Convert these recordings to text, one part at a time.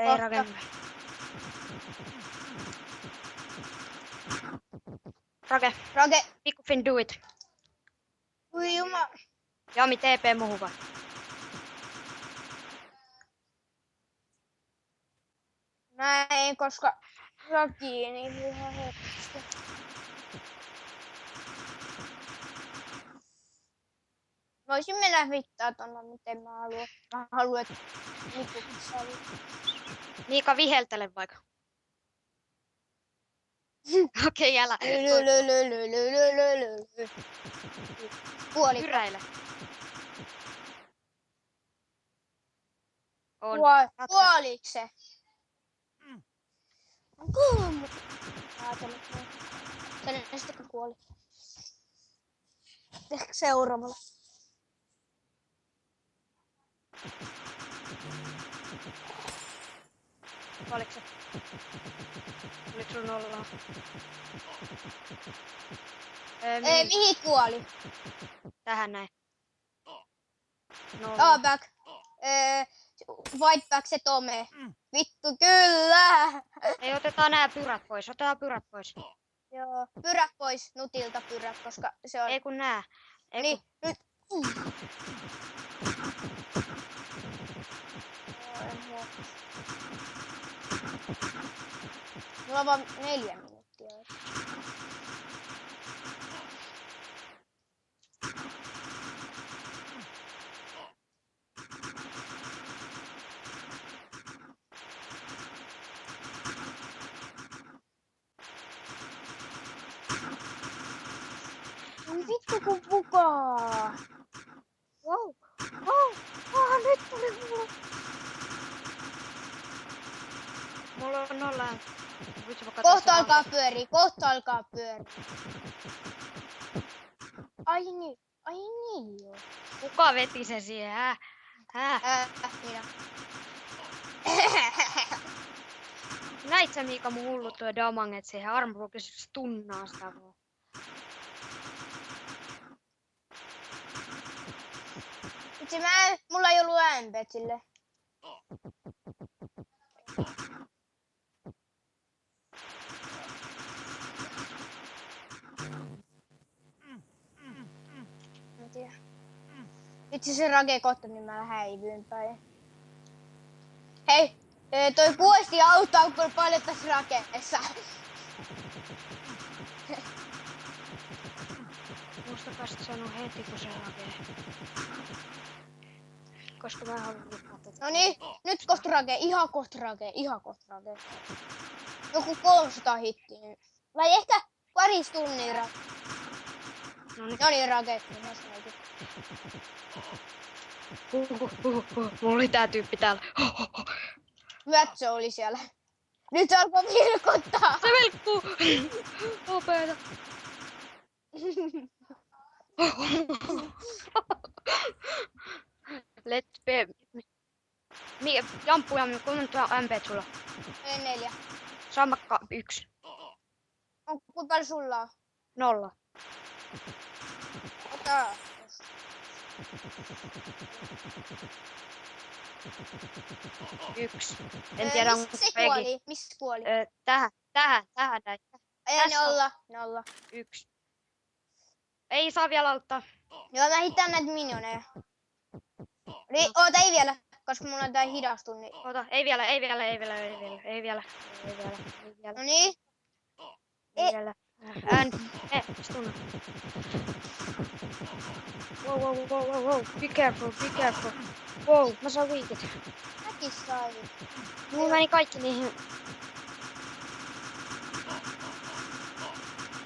Ei rakenna. Rake. Pikufin do it. Ui jumala. Jami TP muuhun vai? Näin, koska rakiin niin ihan helposti. Voisin mennä vittaa tonne, miten mä haluan. Mä haluan, että Mikukin haluaa. Miika viheltele vaikka. Okei, älä. Kuoli. Hyräile. On. Kuoliko se? On kuullut, mutta ajatellut. Sen sitten kuoli. Ehkä seuraavalla. Oliko se? Oliko sulla nollaa? Ei, mihin kuoli? Tähän näin. Nolla. Back. White back se Tome. Vittu kyllä! Ei, otetaan nää pyrät pois. Otetaan pyrät pois. Joo. Pyrät pois, Nutilta pyrät, koska se on... Ei kun nää. Ei niin, kun... nyt. Mulla on vaan 4 minuuttia. Oi vittu kun pukaa. Wow. Nyt tuli mulla. Mulla on nolla. Kohta alkaa pyörii. Ai niin joo. Kuka veti sen siihen? Minä. Näit sä Miika mun hullut tuo damanget siihen armbrokissa tunnaa sitä vaan. Itse mulla ei ollut ämpet sille. Itse se rake kohta, niin mä häivyin päin. Hei, toi kuesti auttaa, kun paljon tässä rakeessa. Muistakaa sit sanoa heti, kun se rakee. Koska mä haluan lukkaa tätä. No niin, nyt kohta rake, ihan kohta rake. Joku 300 hittiä. Vai ehkä paris tunnin rake. No niin, rake. Mulla oli tää tyyppi täällä. Vätsö oli siellä. Nyt se alkoi vilkuttaa. Se vilkkuu! Nopeeta. Let's be... Jamppu, kuinka MP sulla? 4. Samakka 1. Kuinka paljon sulla on? 0. Ota. Yksi. En tiedä, missä se kuoli? Missä kuoli? Tähän näin. Ei, 0. 1. Ei saa vielä auttaa. Joo, mä hitään näitä minioneja. Oota, ei vielä, koska mulla on tää hidastu. Niin... Oota, ei vielä. No niin. Ei vielä. Stunna. Wow. Be careful. Wow, mä saan viikit. Mäkin sain. Mulla meni kaikki niihin.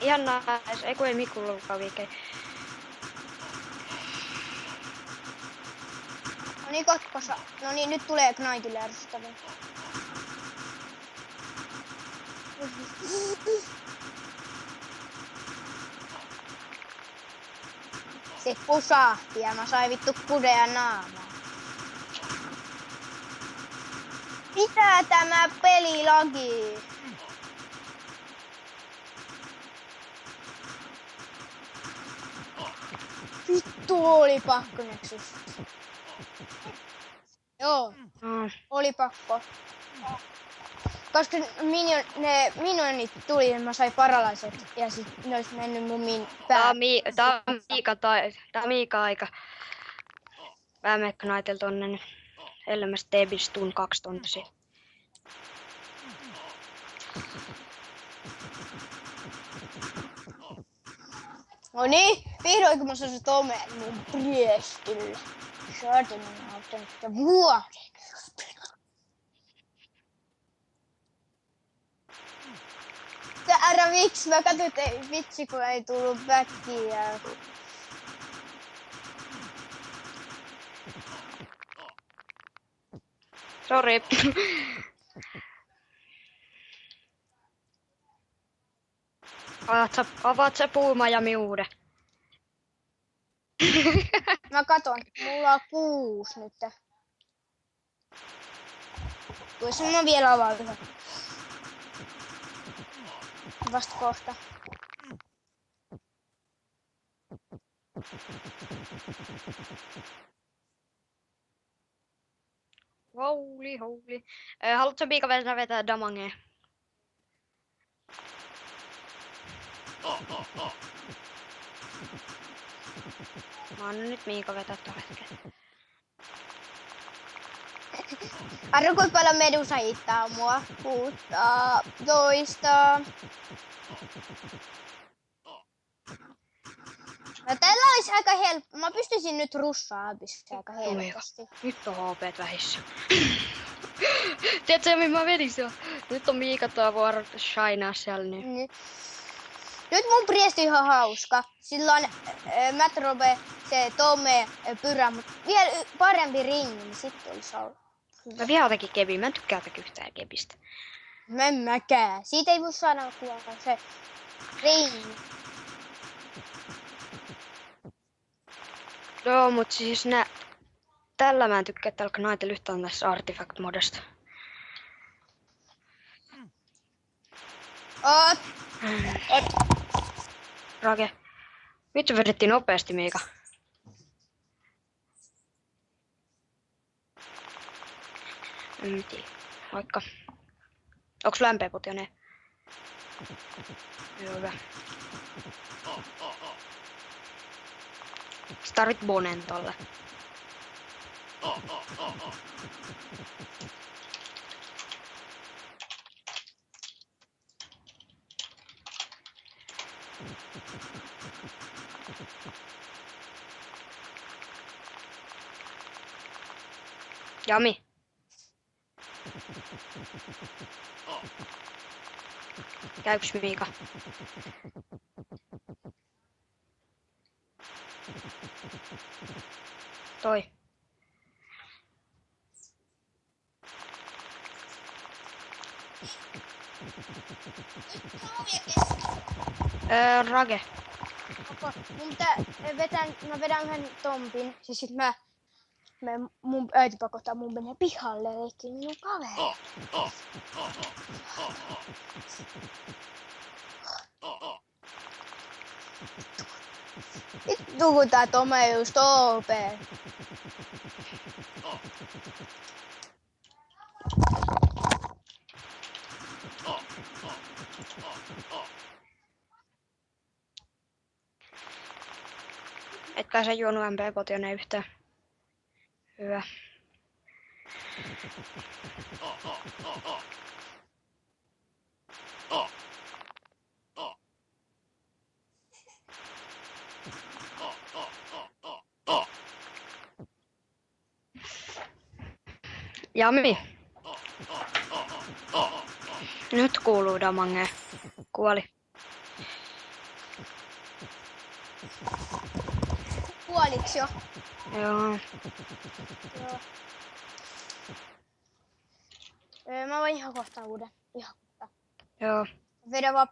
Ihan nais. Ei kun ei Mikulla ollutkaan viikkeä. No niin, koska... No niin, nyt tulee Knightille ärsyttävä. Se pusahti ja mä sain vittu kudea naamaa. Mitä tämä peli lagii? Vittu oli pakko Nexus. Joo, oli pakko. Koska ne minionit tuli, niin mä sain paralaiset ja sit ne olisi mennyt mun päälle. Tää on Miika aika. Mä mekkä naitel tonne nyt. Elämäs Tebis tuun 2 tontia. No niin, vihdoin kun mä saan se Tome mun priestille. Shorten on auttanut sitä vuoden. Täällä miksi mä katsoin, että ei vitsi kun ei tullut backia. Sori. Avaat sä puuma ja miude. Mä katon, mulla on 6 nyt. Tuossa mä vielä avaan yhden. Vasta kohta. Holy. Haluatko Miika vetää damangea? Mä annan nyt Miika vetää tällä hetkellä. Arvo kuinka paljon Medusa hittaa mua? 16. No tällä olisi aika helppo. Mä pystyisin nyt russaamaan aika helposti. Nyt on HP:t vähissä. Tiedätkö mihin mä vedin se? Nyt on Miika tuo vuoro shinaa siellä niin. Nyt mun priesti on ihan hauska. Silloin Matrobe, se Tome, Pyrä, mutta vielä parempi ringi, niin sitten olisi ollut. Mä vihaan jotenkin kebiä, mä en tykkää yhtään kebistä. Mä en mäkään. Siitä ei voi sanoa kuolla se ringi. Joo, mut siis tällä mä en tykkää tällä Knightel yhtään tässä Artifact-modesta. Oot. Rake. Vittu vedettiin nopeasti, Miika. En tiedä. Vaikka. Onks lämpeä potioneen? Joo, hyvä. Sä tarvit bonen tolle. Jami. Käyks Miika? Toi. Rage. Mun pitää mä vedän yhden tompin, siis sit mun äiti pakottaa mun menee pihalle leikkiin minun kaveri. Vittu kun tää Tome just OP. Etkä sä juonut MP-potioneen yhtään. Hyvä. Jami. Nyt kuuluu damange. Kuoli. Kuoliks jo? Joo. Joo. Mä voin ihan kohta uuden. Ihan kohta. Joo. Vedän vaan